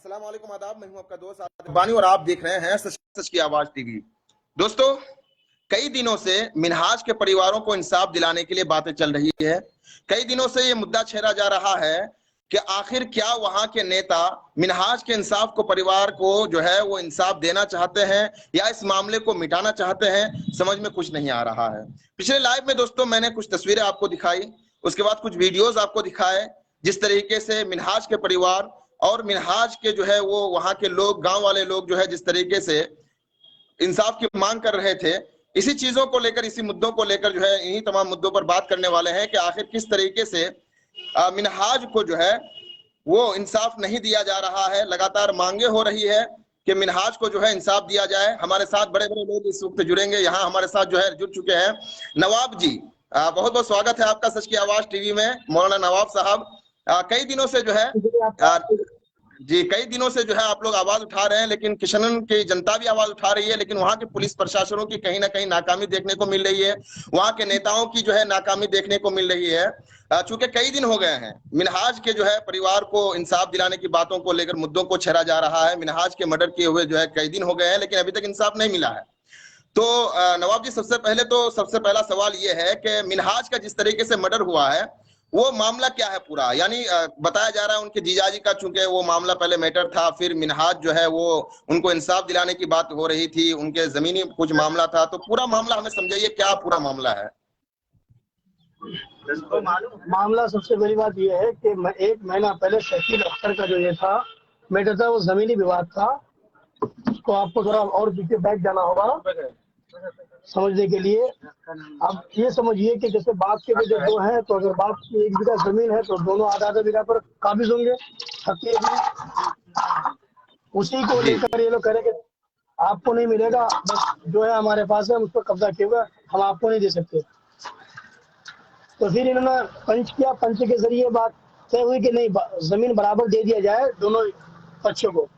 अस्सलाम वालेकुम, आदाब। मैं हूं आपका दोस्त आदिब बानी और आप देख रहे हैं सच सच की आवाज टीवी। दोस्तों, कई दिनों से मिनहाज के परिवारों को इंसाफ दिलाने के लिए बातें चल रही है। कई दिनों से ये मुद्दा छेड़ा जा रहा है कि आखिर क्या वहां के नेता मिनहाज के इंसाफ को, परिवार को जो है वो इंसाफ देना चाहते हैं या इस मामले को मिटाना चाहते हैं, समझ में कुछ नहीं आ रहा है। पिछले लाइव में दोस्तों मैंने कुछ तस्वीरें आपको दिखाई, उसके बाद कुछ वीडियोज आपको दिखाए, जिस तरीके से मिनहाज के परिवार और मिनहाज के जो है वो वहां के लोग, गांव वाले लोग जो है जिस तरीके से इंसाफ की मांग कर रहे थे। इसी चीजों को लेकर, इसी मुद्दों को लेकर जो है इन्हीं तमाम मुद्दों पर बात करने वाले हैं कि आखिर किस तरीके से मिनहाज को जो है वो इंसाफ नहीं दिया जा रहा है। लगातार मांगे हो रही है कि मिनहाज को जो है इंसाफ दिया जाए। हमारे साथ बड़े बड़े लोग इस वक्त जुड़ेंगे, यहाँ हमारे साथ जो है जुड़ चुके हैं नवाब जी। बहुत बहुत स्वागत है आपका सच की आवाज टीवी में, मौलाना नवाब साहब। कई दिनों से जो है जी, कई दिनों से जो है आप लोग आवाज उठा रहे हैं, लेकिन किशनगंज की जनता भी आवाज उठा रही है, लेकिन वहां के पुलिस प्रशासनों की कहीं ना कहीं नाकामी देखने को मिल रही है, वहां के नेताओं की जो है नाकामी देखने को मिल रही है। चूंकि कई दिन हो गए हैं मिनहाज के जो है परिवार को इंसाफ दिलाने की बातों को लेकर, मुद्दों को छेड़ा जा रहा है। मिनहाज के मर्डर किए हुए जो है कई दिन हो गए हैं, लेकिन अभी तक इंसाफ नहीं मिला है। तो नवाब जी, सबसे पहला सवाल ये है कि मिनहाज का जिस तरीके से मर्डर हुआ है वो मामला क्या है पूरा? यानी बताया जा रहा है उनके जीजाजी का, चूंकि वो मामला पहले मैटर था, फिर मिनहाज जो है वो उनको इंसाफ दिलाने की बात हो रही थी, उनके जमीनी कुछ मामला था। तो पूरा मामला हमें समझाइए, क्या पूरा मामला है? मामला सबसे बड़ी बात यह है कि एक महीना पहले शकील अख्तर का जो ये था मैटर था, वो जमीनी विवाद था। तो आपको थोड़ा और पीछे बैक जाना होगा समझने के लिए। अब ये समझिए कि जैसे बाप के भी जो दो हैं, तो अगर बाप की 1 बीघा जमीन है तो दोनों आधा बीघा पर काबिज होंगे। उसी को लेकर ये लोग करेंगे आपको नहीं मिलेगा, बस जो है हमारे पास है उस पर कब्जा किया हुआ, हम आपको नहीं दे सकते। तो फिर इन्होंने पंच किया, पंच के जरिए बात तय हुई कि नहीं, जमीन बराबर दे दिया जाए, दोनों पक्षों को,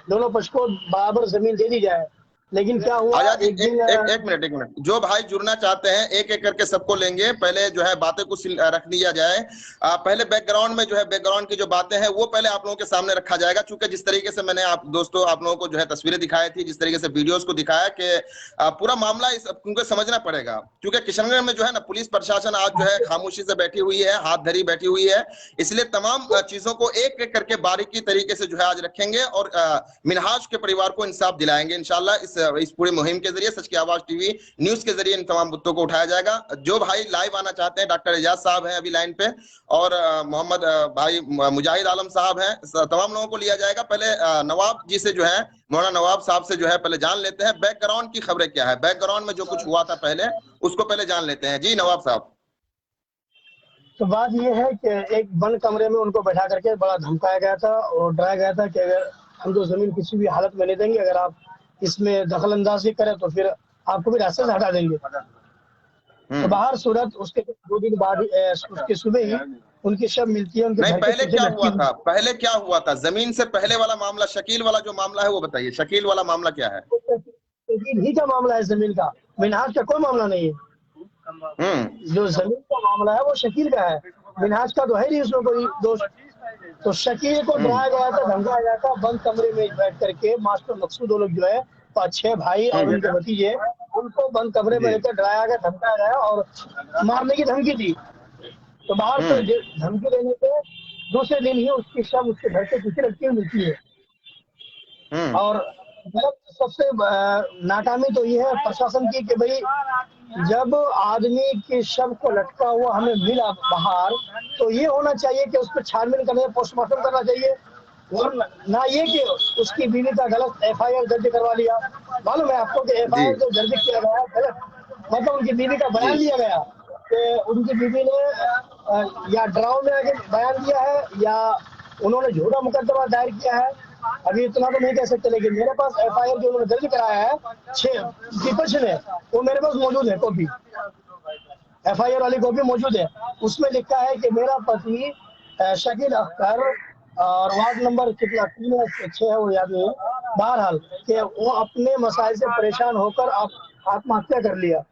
दोनों पक्ष को बराबर जमीन दे दी जाए। लेकिन क्या हुआ, एक मिनट, जो भाई जुड़ना चाहते हैं एक एक करके सबको लेंगे। पहले जो है बातें कुछ रख दिया जाए। पहले बैकग्राउंड में जो है, बैकग्राउंड की जो बातें हैं वो पहले आप लोगों के सामने रखा जाएगा। चूंकि जिस तरीके से मैंने आप दोस्तों आप लोगों को जो है तस्वीरें दिखाई थी, जिस तरीके से वीडियोस को दिखाया कि पूरा मामला उनको समझना पड़ेगा। क्योंकि किशनगंज में जो है ना, पुलिस प्रशासन आज जो है खामोशी से बैठी हुई है, हाथ धरी बैठी हुई है। इसलिए तमाम चीजों को एक एक करके बारीकी तरीके से जो है आज रखेंगे और मिनहाज के परिवार को इंसाफ दिलाएंगे इंशाल्लाह। इस पूरी मुहिम के जरिए सच की आवाज टीवी न्यूज के जरिए इन तमाम मुद्दों को उठाया जाएगा। जो भाई लाइव आना चाहते हैं, डॉक्टर एजाज साहब हैं अभी लाइन पे, और मोहम्मद भाई मुजाहिद आलम साहब हैं, तमाम लोगों को लिया जाएगा। पहले नवाब जी से जो है, मौलाना नवाब साहब से जो है पहले जान लेते हैं बैकग्राउंड की खबरें क्या है, बैकग्राउंड में जो कुछ हुआ था पहले उसको पहले जान लेते हैं। जी नवाब साहब। तो बात यह है कि एक बंद कमरे में उनको बैठा करके बड़ा धमकाया गया था और डराया गया था कि अगर हम तो जमीन किसी भी हालत में नहीं देंगे, अगर आप इसमें दखल अंदाजी करें तो फिर आपको भी रास्ते से हटा देंगे। तो बाहर सूरत उसके 2 दिन बाद उसके सुबह ही उनकी शव मिलती है। नहीं, पहले क्या हुआ था? पहले क्या हुआ था? जमीन से पहले वाला मामला, शकील वाला जो मामला है वो बताइए, शकील वाला मामला क्या है? शकील ही का मामला है, जमीन का। मिनहाज का कोई मामला नहीं है। जो जमीन का मामला है वो शकील का है, मिनहाज का तो है नहीं उसमें कोई दोष। तो शकील को डराया गया था, धमकाया गया था बंद कमरे में बैठ करके। मास्टर मकसूद लोग जो है 5-6 भाई और उनके भतीजे, उनको बंद कमरे में लेकर डराया गया, धमकाया गया और मारने की धमकी दी। तो बाहर से धमकी देने पे दूसरे दिन ही उसकी शव उसके घर से पीछे रखती हुई मिलती है। और सबसे नाकामी तो ये है प्रशासन की कि भाई जब आदमी के शव को लटका हुआ हमें मिला बाहर, तो ये होना चाहिए कि उस पर छानबीन करने, पोस्टमार्टम करना चाहिए, और ना ये कि उसकी बीवी का गलत FIR दर्ज करवा लिया। मालूम है आपको कि FIR जो दर्ज किया गया गलत, मतलब उनकी बीवी का बयान लिया गया कि उनकी बीवी ने या ड्राव में आगे बयान दिया है या उन्होंने झूठा मुकदमा दायर किया है। अभी इतना तो नहीं कह सकते, लेकिन मेरे पास FIR जो उन्होंने दर्ज कराया है 6 विपक्ष ने, वो मेरे पास मौजूद है, कॉपी, FIR वाली कॉपी मौजूद है। उसमें लिखा है कि मेरा पति शकील अख्तर और वार्ड नंबर कितना 3 है 6 है वो याद नहीं, बहरहाल कि वो अपने मसाइल से परेशान होकर आत्महत्या कर लिया,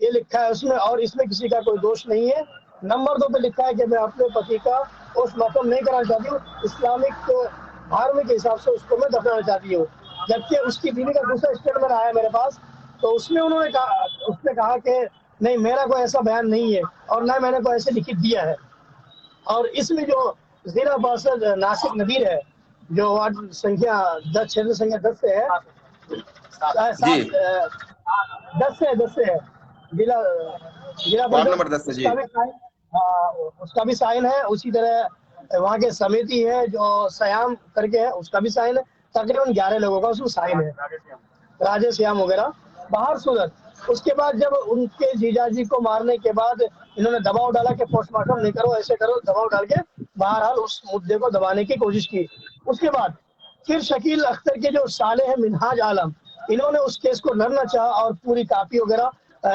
ये लिखा है उसमें। और इसमें किसी का कोई दोष नहीं है। नंबर 2 पे लिखा है कि मैं अपने पति का पोस्टमार्टम नहीं कराना चाहती हूँ, इस्लामिक धार्मिक हिसाब से उसको मैं दफनाना चाहती हूँ। जबकि उसकी बीवी का दूसरा स्टेटमेंट आया मेरे पास, तो उसमें उसने कहा कि नहीं, मेरा कोई ऐसा बयान नहीं है और ना मैंने कोई ऐसे लिखित दिया है। और इसमें जो जिला पार्षद नासिक नदीर है, जो वार्ड संख्या 10, क्षेत्र संख्या 10 से है, जी, 10 से है, जिला जिला वार्ड परिषद, नंबर 10 से। जी, उसका भी साइन है। उसी तरह वहाँ के समिति है जो सयाम करके है, उसका भी साइन है। तकरीबन 11 लोगों का उसमें साइन है, राजेश श्याम वगैरह। बाहर सूरत उसके बाद जब उनके जीजाजी को मारने के बाद इन्होंने दबाव डाला कि पोस्टमार्टम नहीं करो, ऐसे करो, दबाव डाल के बहरहाल उस मुद्दे को दबाने की कोशिश की। उसके बाद फिर शकील अख्तर के जो साले हैं मिनहाज आलम, इन्होंने उस केस को लड़ना चाहा और पूरी कापी वगैरह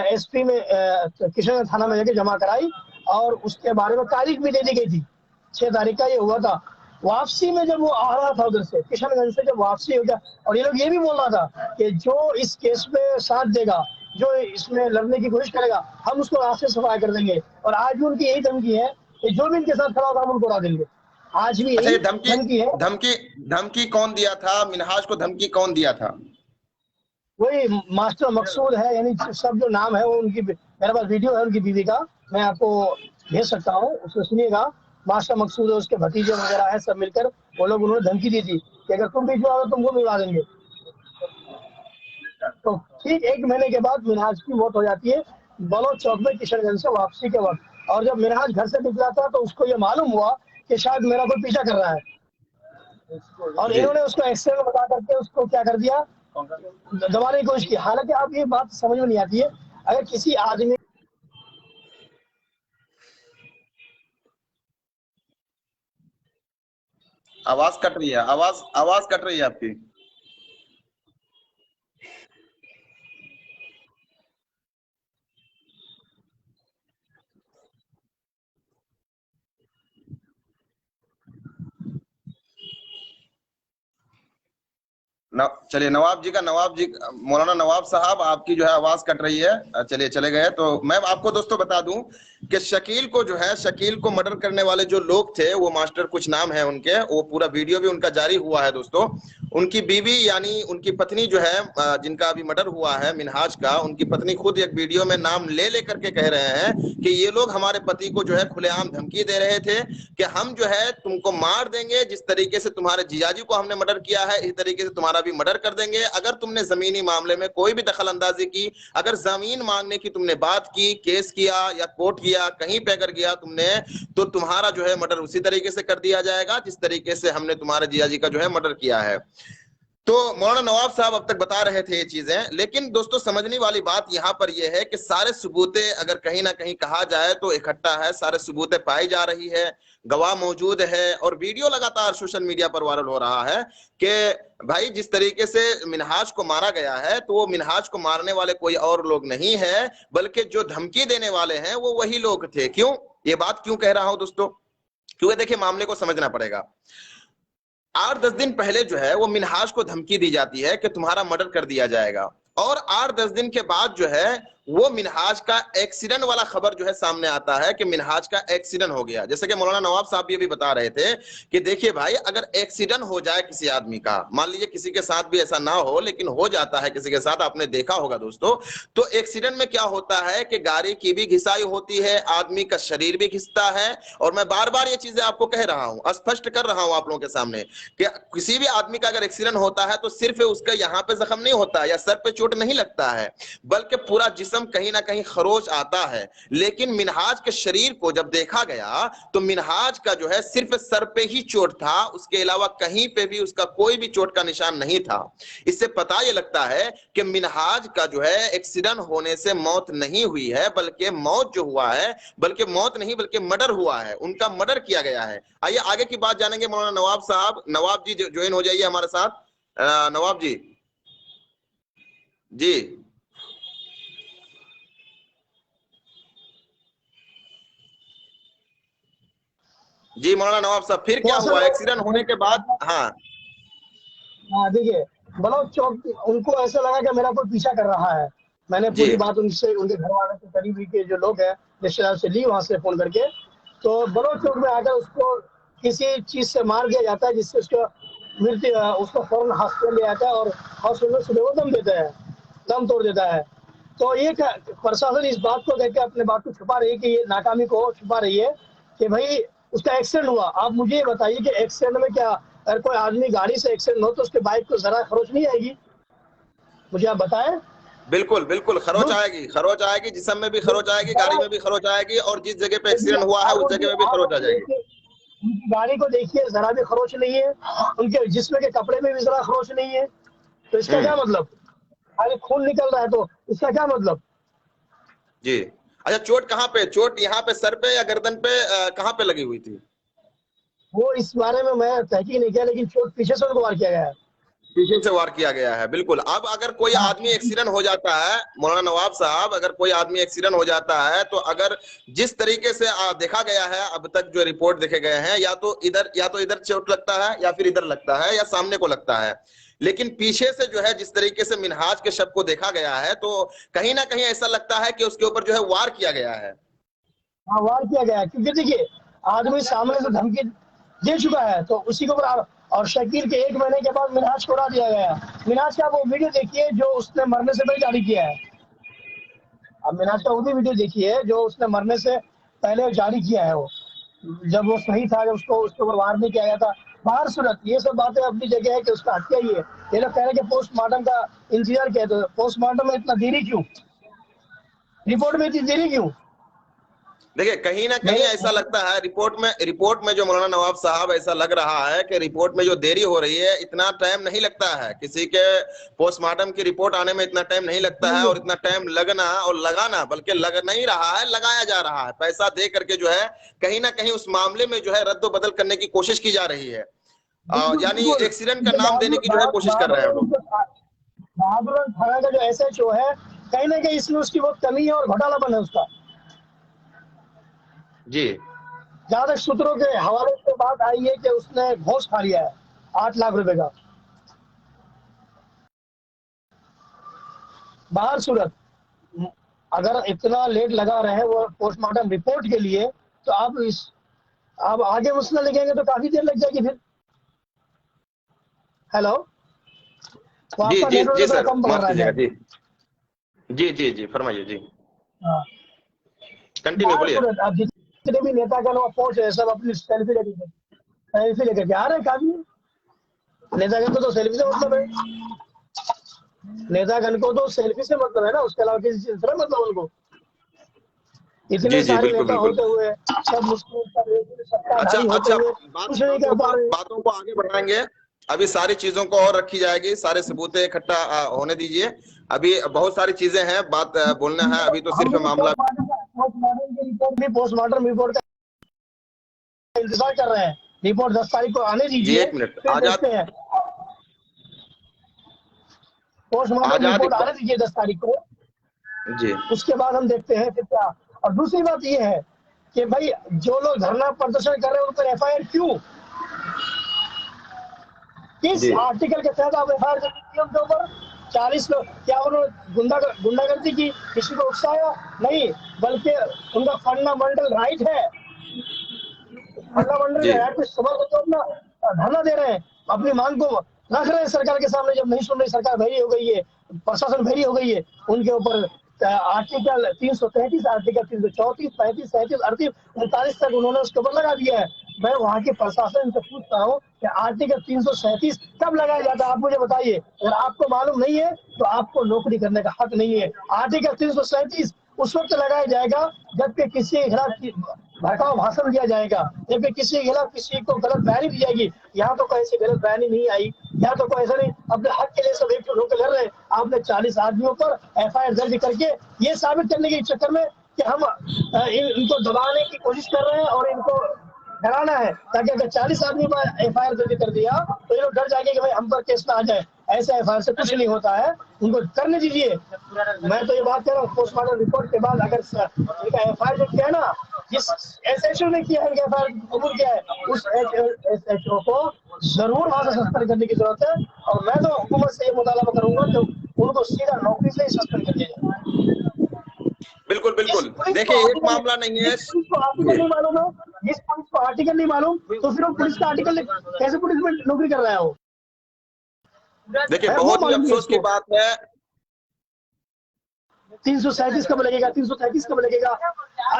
एसपी में किशनगंज थाना में जाके जमा कराई और उसके बारे में तारीख भी दे दी गई थी। 6 तारीख का ये हुआ था। वापसी में जब वो आ रहा था उधर से किशनगंज से, जब वापसी हो गया, और ये लोग ये भी बोल रहा था कि जो इस केस में साथ देगा, जो इसमें लड़ने की कोशिश करेगा, हम उसको रास्ते से सफाई कर देंगे। और आज भी उनकी यही धमकी है कि जो भी इनके साथ खड़ा होगा हम उनको उड़ा देंगे। आज भी अच्छा, यही ये धमकी धमकी है। धमकी धमकी कौन दिया था? मिनहाज को धमकी कौन दिया था? वही मास्टर मकसूद है, यानी सब जो नाम है वो उनकी, मेरे पास वीडियो है उनकी बीवी का, मैं आपको भेज सकता हूँ, उसको सुनिएगा। मास्टर मकसूद है, उसके भतीजे वगैरह है, सब मिलकर वो लोग, उन्होंने धमकी दी थी कि अगर तुम बीच में आओ तुमको भी उड़ा देंगे। तो ठीक 1 महीने के बाद मिनहाज की मौत हो जाती है बलौद चौक में किशनगंज से वापसी के वक्त। और जब मिनहाज घर से निकला था तो उसको ये मालूम हुआ कि शायद मेरा कोई पीछा कर रहा है, और जी, इन्होंने उसको एक्सरे में बता करके उसको क्या कर दिया, दबाने की कोशिश की। हालांकि आप ये बात समझ में नहीं आती है, अगर किसी आदमी, आवाज कट रही है, आवाज कट रही है आपकी। चलिए, नवाब जी, मौलाना नवाब साहब, आपकी जो है आवाज कट रही है। चलिए, चले गए तो मैं आपको दोस्तों बता दूं कि शकील को जो है, शकील को मर्डर करने वाले जो लोग थे, वो मास्टर कुछ नाम है उनके, वो पूरा वीडियो भी उनका जारी हुआ है दोस्तों। उनकी बीवी यानी उनकी पत्नी जो है, जिनका अभी मर्डर हुआ है मिनहाज का, उनकी पत्नी खुद एक वीडियो में नाम ले लेकर के कह रहे हैं कि ये लोग हमारे पति को जो है खुलेआम धमकी दे रहे थे कि हम जो है तुमको मार देंगे, जिस तरीके से तुम्हारे जीजाजी को हमने मर्डर किया है इस तरीके से तुम्हारा भी मर्डर कर देंगे। अगर तुमने जमीनी मामले में कोई भी दखल अंदाजी की, अगर जमीन मांगने की तुमने बात की, केस किया या कोर्ट किया, कहीं पे अगर गया तुमने, तो तुम्हारा जो है मर्डर उसी तरीके से कर दिया जाएगा जिस तरीके से हमने तुम्हारे जीजाजी का जो है मर्डर किया है। तो मौलाना नवाब साहब अब तक बता रहे थे ये चीजें, लेकिन दोस्तों समझने वाली बात यहाँ पर यह है कि सारे सबूतें अगर कहीं ना कहीं कहा जाए तो इकट्ठा है, सारे सबूतें पाई जा रही है, गवाह मौजूद है, और वीडियो लगातार सोशल मीडिया पर वायरल हो रहा है कि भाई जिस तरीके से मिनहाज को मारा गया है, तो वो मिनहाज को मारने वाले कोई और लोग नहीं है, बल्कि जो धमकी देने वाले हैं वो वही लोग थे। क्यों ये बात क्यों कह रहा हूं दोस्तों? क्योंकि देखिए, मामले को समझना पड़ेगा। 8-10 दिन पहले जो है वो मिनहाज को धमकी दी जाती है कि तुम्हारा मर्डर कर दिया जाएगा, और 8-10 दिन के बाद जो है वो मिनहाज का एक्सीडेंट वाला खबर जो है सामने आता है कि मिनहाज का एक्सीडेंट हो गया। जैसे कि मौलाना नवाब साहब ये भी बता रहे थे कि देखिए भाई, अगर एक्सीडेंट हो जाए किसी आदमी का, मान लीजिए किसी के साथ भी ऐसा ना हो लेकिन हो जाता है किसी के साथ, आपने देखा होगा दोस्तों, तो एक्सीडेंट में क्या होता है कि गाड़ी की भी घिसाई होती है, आदमी का शरीर भी घिसता है। और मैं बार बार ये चीजें आपको कह रहा हूं, स्पष्ट कर रहा हूं आप लोगों के सामने कि किसी भी आदमी का अगर एक्सीडेंट होता है तो सिर्फ उसका यहाँ पे जख्म नहीं होता या सर पे चोट नहीं लगता है, बल्कि पूरा जिस्म कहीं ना कहीं खरोच आता है। लेकिन मिनहाज के शरीर को जब देखा गया तो मिनहाज का जो है सिर्फ सर पे ही चोट था, उसके अलावा कहीं पे भी उसका कोई भी चोट का निशान नहीं था। इससे पता यह लगता है कि मिनहाज का जो है एक्सीडेंट होने से मौत नहीं हुई है, बल्कि मौत जो हुआ है, बल्कि मौत नहीं बल्कि मर्डर हुआ है, उनका मर्डर किया गया है। आइए आगे की बात जानेंगे। मौलाना नवाब साहब, नवाब जी ज्वाइन हो जाइए हमारे साथ। नवाब जी, जी जी मौलाना नवाब साहब, फिर तो क्या असल हुआ में, एक्सीडेंट होने के बाद? हाँ हाँ देखिए, बलौद चौक उनको ऐसा लगा कि मेरा कोई पीछा कर रहा है। मैंने जी, पूरी बात उनसे, उनके घर वाले से, करीबी के जो लोग हैं रिश्तेदार से ली वहां से फोन करके। तो बलौद चौक में आकर उसको किसी चीज से मार दिया जाता है जिससे उसको मृत्यु उसको फौरन हॉस्पिटल ले आता है और हॉस्पिटल में सुबह वो दम देता है, दम तोड़ देता है। तो ये प्रशासन इस बात को देख के अपने बात को छुपा रही है कि ये नाकामी को छुपा रही है कि भाई उसका एक्सीडेंट हुआ। आप मुझे ये बताइए कि एक्सीडेंट में क्या, अगर कोई आदमी गाड़ी से एक्सीडेंट हो तो उसके बाइक को जरा खरोच नहीं आएगी? मुझे आप बताएं। बिल्कुल बिल्कुल खरोच आएगी, खरोच आएगी, जिस्म में भी खरोच आएगी, गाड़ी में भी खरोच आएगी, और जिस जगह पे एक्सीडेंट हुआ है उस जगह में भी खरोच आ जाएगी। उनकी गाड़ी को देखिए, जरा भी खरोच नहीं है, उनके जिस्म के कपड़े में भी जरा खरोच नहीं है। तो इसका क्या मतलब? अरे खून निकल रहा है तो इसका क्या मतलब? जी। अच्छा, चोट कहाँ पे, चोट यहाँ पे सर पे या गर्दन पे, कहाँ पे लगी हुई थी? वो इस बारे में मैं तहकीक नहीं किया, लेकिन चोट पीछे से उनको वार किया गया है। पीछे से वार किया गया है, बिल्कुल। अब अगर कोई आदमी एक्सीडेंट हो जाता है मौलाना नवाब साहब, अगर कोई आदमी एक्सीडेंट हो जाता है तो अगर जिस तरीके से देखा गया है अब तक जो रिपोर्ट देखे गए हैं, या तो इधर चोट लगता है या फिर इधर लगता है या सामने को लगता है, लेकिन पीछे से जो है जिस तरीके से मिनहाज के शव को देखा गया है तो कहीं ना कहीं ऐसा लगता है कि उसके ऊपर जो है वार किया गया है। हाँ, वार किया गया है, क्योंकि देखिए आदमी सामने से धमकी दे चुका है तो उसी के ऊपर। और शकील के 1 महीने के बाद मिनहाज को उड़ा दिया गया। मिनहाज का वो वीडियो देखिए जो उसने मरने से पहले जारी किया है। अब मिनहाज का वो भी वीडियो देखिए जो उसने मरने से पहले जारी किया है। वो जब वो सही था, जब उसके ऊपर वार नहीं किया गया था। बाहर सूरत ये सब बातें अपनी जगह है कि उसका हत्या ही है। ये लोग कह रहे हैं कि पोस्टमार्टम का इंतजार किया, तो पोस्टमार्टम में इतना देरी क्यों, रिपोर्ट में इतनी देरी क्यों? देखिए कहीं ना कहीं ऐसा लगता है रिपोर्ट में जो मौलाना नवाब साहब, ऐसा लग रहा है कि रिपोर्ट में जो देरी हो रही है, इतना टाइम नहीं लगता है, किसी के पोस्टमार्टम की रिपोर्ट आने में इतना टाइम नहीं लगता है, और इतना टाइम लगना और लगाना, बल्कि लग नहीं रहा है, लगाया जा रहा है। पैसा दे करके जो है कहीं ना कहीं उस मामले में जो है रद्द बदल करने की कोशिश की जा रही है, यानी एक्सीडेंट का नाम देने की जो है कोशिश कर रहे हैं लोग। बहादुर थाना का जो SHO है, कहीं ना कहीं इसमें उसकी बहुत कमी है और घोटालापन है उसका। जी। जहां तक सूत्रों के हवाले से बात आई है कि उसने घोष खा लिया है 8 लाख रुपए का। बाहर सूरत अगर इतना लेट लगा रहे वो पोस्टमार्टम रिपोर्ट के लिए, तो आप आगे मसला लिखेंगे तो काफी देर लग जाएगी फिर। हेलो, तो जी आपका जी जी सर, कम पकड़ रहा है। जी जी जी जी फरमाइए जी, हाँ, कंटिन्यू बोलिए। अब जितने भी नेतागण वहाँ पहुंचे सब अपनी सेल्फी लेकर के आ रहे हैं। काफी नेतागण को तो सेल्फी से मतलब है, नेतागण को तो सेल्फी से मतलब है ना, उसके अलावा किसी चीज से मतलब उनको। इतने जी जी सारे बिल्कुल नेता बिल्कुल। होते हुए सब मुस्लिम अच्छा सत्ताधारी होते अच्छा, हुए कुछ नहीं कर पा रहे। बातों को आगे बढ़ाएंगे, अभी सारी चीजों को और रखी जाएगी, सारे सबूतें इकट्ठा होने दीजिए, अभी बहुत सारी चीजें हैं, बात बोलना है, अभी तो सिर्फ मामला। पोस्टमार्टम रिपोर्ट का इंतजार कर रहे हैं। रिपोर्ट 10 तारीख को आने जी दीजिए, एक मिनट, फिर आजाद देखते हैं। पोस्टमार्टम रिपोर्ट आने दीजिए 10 तारीख को, जी उसके बाद हम देखते हैं फिर क्या। और दूसरी बात ये है कि भाई जो लोग धरना प्रदर्शन कर रहे हैं उन पर FIR क्यों, किस जी आर्टिकल के तहत आप FIR उनके ऊपर? 40 लोग, क्या उन्होंने गुंडागर्दी की, किसी को उकसाया? नहीं, बल्कि उनका फंडामेंटल राइट है, फंडामेंटल जी राइट पे सुबह को तो अपना धरना दे रहे हैं, अपनी मांग को रख रहे हैं सरकार के सामने। जब नहीं सुन रही सरकार, बहरी हो गई है, प्रशासन बहरी हो गई है, उनके ऊपर आर्टिकल 333, आर्टिकल 334, 35, 37, 38, 39 तक उन्होंने उसके ऊपर लगा दिया है। मैं वहां के प्रशासन से पूछता हूँ कि आर्टिकल 337 कब लगाया जाता है, आप मुझे बताइए। अगर आपको मालूम नहीं है तो आपको नौकरी करने का हक नहीं है। आर्टिकल 337 उस वक्त लगाया जाएगा जबकि किसी के खिलाफ भड़काऊ भाषण दिया जाएगा, जबकि किसी के खिलाफ किसी को गलत बयानी दी जाएगी। यहाँ तो कोई ऐसी गलत बयानी नहीं आई, यहाँ तो कोई ऐसा नहीं, अपने हक के लिए सब एकजुट होकर लड़ रहे हैं। आपने 40 आदमियों पर FIR दर्ज करके ये साबित करने के चक्कर में कि हम इनको दबाने की कोशिश कर रहे हैं और इनको डराना है, ताकि अगर 40 आदमी पर FIR दर्ज कर दिया तो ये लोग डर जाएंगे कि भाई हम पर केस ना आ जाए। ऐसे FIR से कुछ नहीं होता है, उनको करने दीजिए। मैं तो ये बात कर रहा हूँ, पोस्टमार्टम रिपोर्ट के बाद अगर इनका FIR जो किया है ना, जिस SHO ने किया है, इनका FIR कबूल किया है, उस SHO को जरूर वहां से सस्पेंड करने की जरूरत है। और मैं तो हुकूमत से ये मुतालबा करूंगा कि उनको सीधा नौकरी से ही सस्पेंड कर दिया जाए। बिल्कुल बिल्कुल। देखिए एक मामला नहीं है, जिस पुलिस को आर्टिकल नहीं मालूम है, जिस पुलिस को आर्टिकल नहीं मालूम, तो फिर वो पुलिस का आर्टिकल कैसे पुलिस में नौकरी कर रहा है वो? देखिए बहुत ही अफसोस की बात है। 337 कब लगेगा, 333 कब लगेगा?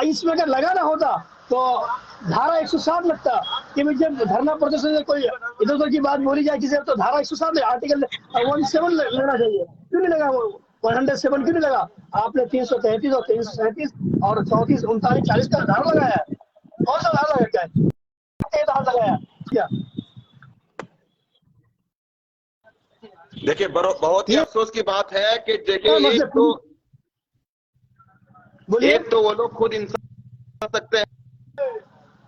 इसमें अगर लगा ना होता तो धारा 107 लगता कि जब धरना प्रदर्शन में कोई इधर उधर की बात बोली जाए किसी तो धारा 107 आर्टिकल 17 लेना चाहिए। क्यों नहीं लगा? वो 107 क्यों नहीं लगा? आपने 333 और 337 और 34 39 40 का धारा लगाया। कौन सा धारा लगाया? क्या धारा लगाया क्या? देखिए बहुत ही अफसोस की बात है कि देखिए एक तो वो लोग खुद इंसान सकते हैं,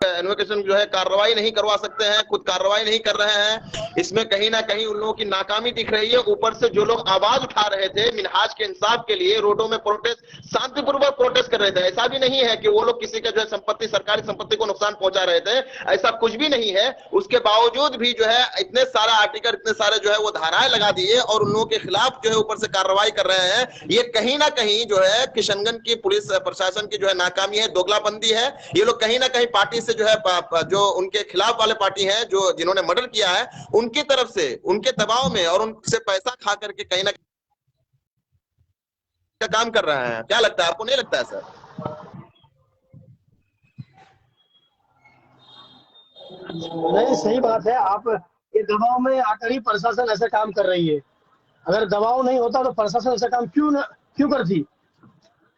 इन्वेस्टिगेशन जो है कार्रवाई नहीं करवा सकते हैं, खुद कार्रवाई नहीं कर रहे हैं। इसमें कहीं ना कहीं उन लोगों की नाकामी दिख रही है। ऊपर से जो लोग आवाज उठा रहे थे मिनहाज के इंसाफ के लिए, रोडों में प्रोटेस्ट, शांतिपूर्वक प्रोटेस्ट कर रहे थे। ऐसा भी नहीं है कि वो लोग किसी का जो है संपत्ति, सरकारी संपत्ति को नुकसान पहुंचा रहे थे, ऐसा कुछ भी नहीं है। उसके बावजूद भी जो है इतने सारा आर्टिकल, इतने सारे जो है वो धाराएं लगा दिए और उन लोगों के खिलाफ जो है ऊपर से कार्रवाई कर रहे हैं। ये कहीं ना कहीं जो है किशनगंज की पुलिस प्रशासन की जो है नाकामी है, दोगलाबंदी है। ये लोग कहीं ना कहीं पार्टी से जो है जो उनके खिलाफ वाले पार्टी हैं, जो जिन्होंने मर्डर किया है, उनकी तरफ से, उनके दबाव में और उनसे पैसा खा करके कहीं ना कहीं काम कर रहे हैं। क्या लगता है आपको? नहीं लगता है सर? नहीं, सही बात है। आप ये दबाव में आकर ही प्रशासन ऐसा काम कर रही है। अगर दबाव नहीं होता तो प्रशासन ऐसा काम क्यों करती?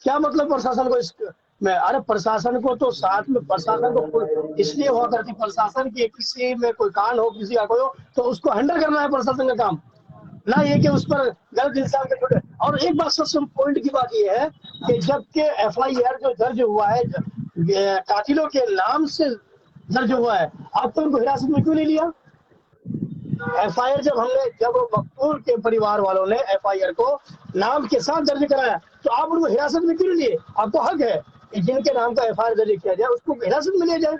क्या मतलब प्रशासन को इस में? अरे प्रशासन को तो साथ में, प्रशासन को इसलिए हुआ करती, प्रशासन की किसी में कोई कांड हो, किसी का कोई हो तो उसको हैंडल करना है प्रशासन का काम, ना ये कि उस पर गलत इंसान के छोटे। और एक बात सबसे पॉइंट की बात ये है कि जबकि FIR जो दर्ज हुआ है कातिलों के नाम से दर्ज हुआ है, आप तो उनको हिरासत में क्यों नहीं लिया? FIR जब मकतूल के परिवार वालों ने FIR को नाम के साथ दर्ज कराया तो आप उनको हिरासत में क्यों नहीं लिए? आपको हक है कि जिनके नाम का FIR दर्ज किया जाए उसको हिरासत में लिया जाए।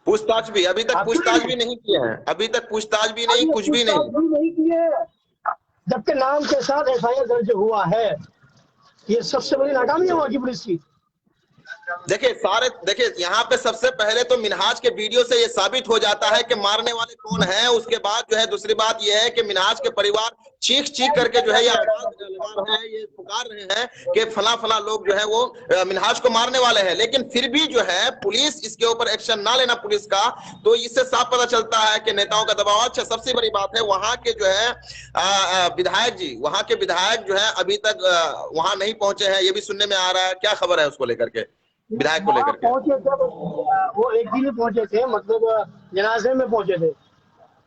पूछताछ भी अभी तक पूछताछ भी नहीं किए हैं, अभी तक पूछताछ भी नहीं, कुछ भी नहीं किए, जबकि नाम के साथ FIR दर्ज हुआ है। ये सबसे बड़ी नाकामी है वहां की पुलिस की। देखिए यहाँ पे सबसे पहले तो मिनहाज के वीडियो से ये साबित हो जाता है कि मारने वाले कौन हैं। उसके बाद जो है दूसरी बात ये है कि मिनहाज के परिवार चीख करके जो है ये आवाज लगा रहे हैं, ये पुकार रहे हैं कि फला लोग जो है वो मिनहाज को मारने वाले हैं। लेकिन फिर भी जो है पुलिस इसके ऊपर एक्शन ना लेना पुलिस का, तो इससे साफ पता चलता है कि नेताओं का दबाव। अच्छा, सबसे बड़ी बात है वहां के जो है विधायक जी, वहां के विधायक जो है अभी तक वहां नहीं पहुंचे हैं, ये भी सुनने में आ रहा है। क्या खबर है उसको लेकर के, विधायक को लेकर के? पहुंचे थे वो, एक दिन ही पहुंचे थे, मतलब जनाजे में पहुंचे थे।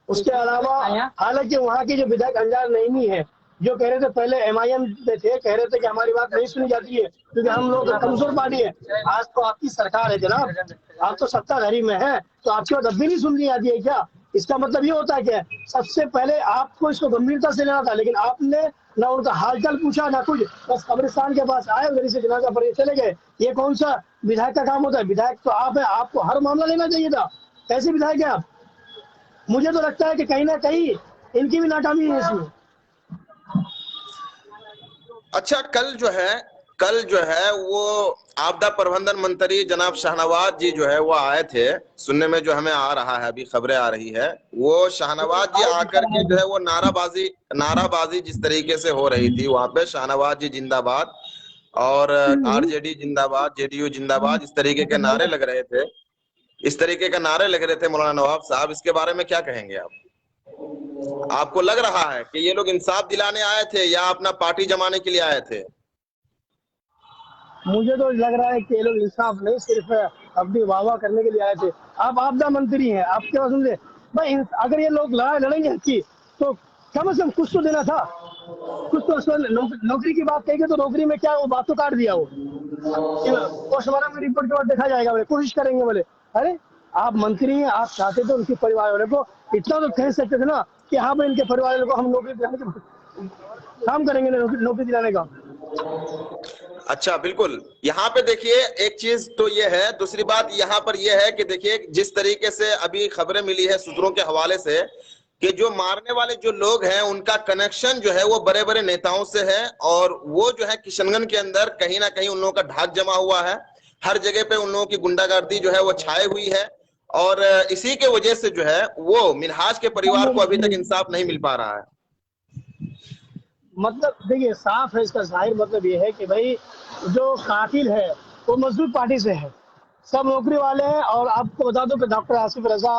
उसके अलावा हालांकि वहाँ के जो विधायक अंजार नईमी है, जो कह रहे थे पहले MIM में थे, कह रहे थे कि हमारी बात नहीं सुनी जाती है क्योंकि हम लोग कमजोर पार्टी है। आज तो आपकी सरकार है जनाब, आप तो सत्ताधारी में है, तो आपकी बात अब भी नहीं सुननी आती है क्या? इसका मतलब ये होता है कि सबसे पहले आपको इसको गंभीरता से लेना था, लेकिन आपने ना उनका हालचाल पूछा ना कुछ, बस कब्रिस्तान के पास आए, उधर से जनाजा पर चले गए। ये कौन सा विधायक का काम होता है? विधायक तो आप है, आपको हर मामला लेना चाहिए था। कैसे विधायक है आप? मुझे तो लगता है कि कहीं ना कहीं इनकी भी नाकामी है इसमें। अच्छा, कल जो है वो आपदा प्रबंधन मंत्री जनाब शाहनवाज जी जो है वो आए थे, सुनने में जो हमें आ रहा है, अभी खबरें आ रही है, वो शाहनवाज जी आकर के जो है वो नाराबाजी जिस तरीके से हो रही थी वहां पे, शाहनवाज जी जिंदाबाद और RJD जिंदाबाद, JDU जिंदाबाद, इस तरीके के नारे लग रहे थे, इस तरीके के नारे लग रहे थे मौलाना नवाब साहब। इसके बारे में क्या कहेंगे आप? आपको लग रहा है कि ये लोग इंसाफ दिलाने आए थे या अपना पार्टी जमाने के लिए आए थे? मुझे तो लग रहा है कि ये लोग इंसाफ नहीं, सिर्फ अपनी वाहवाह करने के लिए आए थे। आप आपदा मंत्री हैं, आपके पास सुन भाई, अगर ये लोग लड़ाई लड़ेंगे अच्छी तो कम से कम कुछ तो देना था, कुछ तो। नौकरी की बात कहेंगे तो नौकरी में क्या, वो बात तो काट दिया। वो पोस्टमार्टम में रिपोर्ट के बाद देखा जाएगा, बोले कोशिश करेंगे। बोले अरे आप मंत्री हैं, आप चाहते थे उनके परिवार वाले को इतना तो कह सकते थे ना कि हाँ भाई इनके परिवार वालों को हम नौकरी दिलाने का काम करेंगे, नौकरी दिलाने का। अच्छा, बिल्कुल। यहाँ पे देखिए एक चीज तो ये है, दूसरी बात यहाँ पर ये है कि देखिए जिस तरीके से अभी खबरें मिली है सूत्रों के हवाले से कि जो मारने वाले जो लोग हैं उनका कनेक्शन जो है वो बड़े बड़े नेताओं से है, और वो जो है किशनगंज के अंदर कहीं ना कहीं उन लोगों का ढाक जमा हुआ है। हर जगह पे उन लोगों की गुंडागर्दी जो है वो छाए हुई है, और इसी के वजह से जो है वो मिनहाज के परिवार को अभी तक इंसाफ नहीं मिल पा रहा है। मतलब देखिए साफ है, इसका जाहिर मतलब ये है कि भाई जो कातिल है वो मजदूर पार्टी से है, सब नौकरी वाले हैं। और आपको बता दो कि डॉक्टर आसिफ रजा,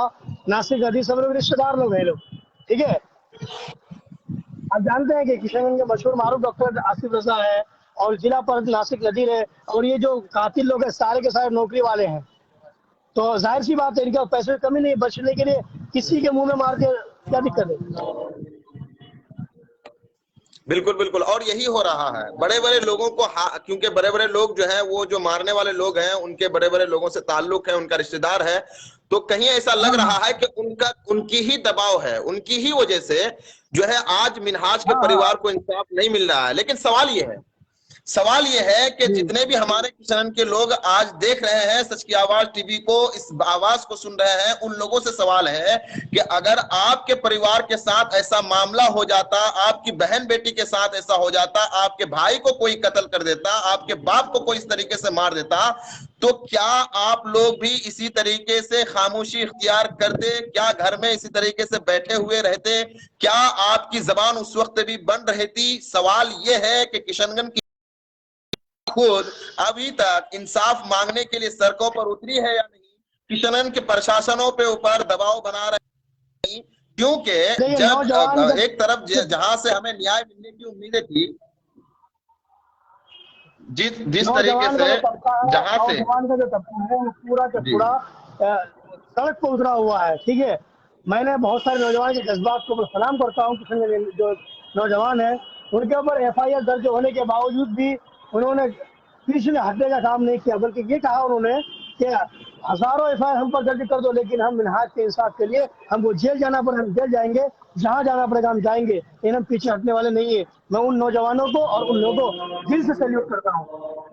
नासिर अली, सब लोग रिश्तेदार लोग हैं लोग, ठीक है। आप जानते हैं कि किशनगंज के मशहूर मारूफ डॉक्टर आसिफ रजा है और जिला पर नासिक नदीर है, और ये जो कातिल लोग हैं सारे के सारे नौकरी वाले हैं। तो जाहिर सी बात है इनका पैसे की कमी नहीं, बचने के लिए किसी के मुंह में मार के क्या दिक्कत है। बिल्कुल बिल्कुल, और यही हो रहा है। बड़े बड़े लोगों को क्योंकि बड़े बड़े लोग जो हैं वो जो मारने वाले लोग हैं उनके बड़े बड़े लोगों से ताल्लुक है, उनका रिश्तेदार है, तो कहीं ऐसा लग हाँ रहा है कि उनकी ही दबाव है, उनकी ही वजह से जो है आज मिनहाज के हाँ हाँ परिवार को इंसाफ नहीं मिल रहा है। लेकिन सवाल ये है कि जी। जितने भी हमारे किसान के लोग आज देख रहे हैं सच की आवाज टीवी को, इस आवाज को सुन रहे हैं, उन लोगों से सवाल है कि अगर आपके परिवार के साथ ऐसा मामला हो जाता, आपकी बहन बेटी के साथ ऐसा हो जाता, आपके भाई को कोई कत्ल कर देता, आपके बाप को कोई इस तरीके से मार देता, तो क्या आप लोग भी इसी तरीके से खामोशी इख्तियार करते? क्या घर में इसी तरीके से बैठे हुए रहते? क्या आपकी जबान उस वक्त भी बंद रहती? सवाल यह है कि किशनगंज की खुद अभी तक इंसाफ मांगने के लिए सड़कों पर उतरी है या नहीं? किशनगंज के प्रशासनों पे ऊपर दबाव बना रहे हैं, क्योंकि देखिए नौजवान जब का एक तरफ जहां से हमें न्याय मिलने की उम्मीदें थी, जिस तरीके नौजवान का से जो तबका है, जहां से नौजवान का जो तबका है वो पूरा का जी पूरा सड़क पर उतरा हुआ है, ठीक है। मैंने बहुत सारे नौजवान के जज्बात को सलाम करता हूँ। किशन जो नौजवान है उनके ऊपर FIR दर्ज होने के बावजूद भी उन्होंने पीछे हटने का काम नहीं किया, बल्कि ये कहा उन्होंने कि हजारों FIR हम पर दर्ज कर दो, लेकिन हम मिनहाज के इंसाफ के लिए हमको जेल जाना पड़े हम जेल जाएंगे, जहां जाना पड़ेगा हम जाएंगे, लेकिन हम पीछे हटने वाले नहीं है। मैं उन नौजवानों को और उन लोगों को दिल से सैल्यूट करता हूँ।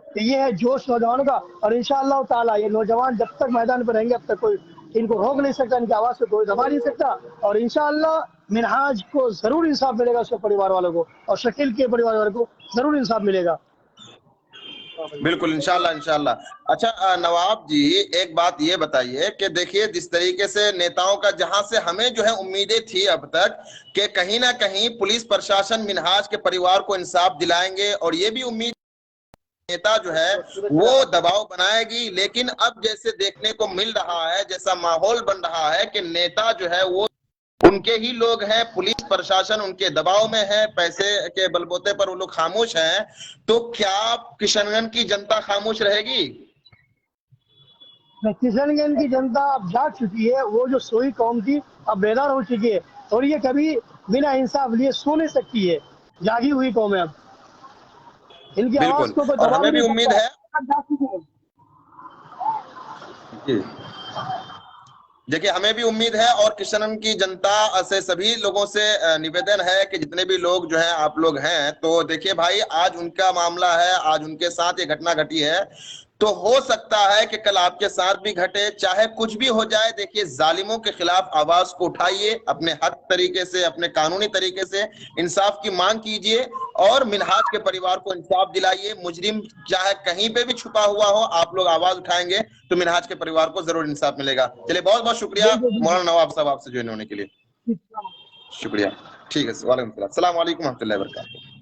तो ये है जोश नौजवानों का, और इंशाअल्लाह ताला ये नौजवान जब तक मैदान पर रहेंगे अब तक कोई इनको रोक नहीं सकता, इनकी आवाज को कोई दबा नहीं सकता। और इंशाअल्लाह मिनहाज को जरूर इंसाफ मिलेगा, उसके परिवार वालों को और शकील के परिवार वालों को जरूर इंसाफ मिलेगा। बिल्कुल, इंशाल्लाह इंशाल्लाह। अच्छा नवाब जी, एक बात ये बताइए कि देखिए जिस तरीके से नेताओं का, जहां से हमें जो है उम्मीदें थी अब तक कि कहीं ना कहीं पुलिस प्रशासन मिनहाज के परिवार को इंसाफ दिलाएंगे, और ये भी उम्मीद नेता जो है वो दबाव बनाएगी, लेकिन अब जैसे देखने को मिल रहा है, जैसा माहौल बन रहा है कि नेता जो है वो उनके ही लोग हैं, पुलिस प्रशासन उनके दबाव में है, पैसे के बलबूते पर वो लोग खामोश हैं, तो क्या किशनगंज की जनता खामोश रहेगी? किशनगंज की जनता अब जाग चुकी है, वो जो सोई कौम थी अब बेदार हो चुकी है, और ये कभी बिना इंसाफ लिए सो नहीं सकती है। जागी हुई कौम है अब, इनकी आवाज बिल्कुल, को कोई और दबा भी हमें भी नहीं उम्मीद सकता, है जाग चुकी है। जी, देखिए हमें भी उम्मीद है, और किशनगंज की जनता से सभी लोगों से निवेदन है कि जितने भी लोग जो हैं आप लोग हैं, तो देखिए भाई आज उनका मामला है, आज उनके साथ ये घटना घटी है, तो हो सकता है कि कल आपके साथ भी घटे, चाहे कुछ भी हो जाए। देखिए जालिमों के खिलाफ आवाज को उठाइए, अपने हक तरीके से, अपने कानूनी तरीके से इंसाफ की मांग कीजिए, और मिनहाज के परिवार को इंसाफ दिलाइए। मुजरिम चाहे कहीं पे भी छुपा हुआ हो, आप लोग आवाज उठाएंगे तो मिनहाज के परिवार को जरूर इंसाफ मिलेगा। चलिए बहुत बहुत शुक्रिया मौलाना नवाब साहब आपसे ज्वाइन होने के लिए, बिल्कुल। शुक्रिया। ठीक है, वालेकुम सलाम, अस्सलाम वालेकुम रहमतुल्लाहि व बरकातहू।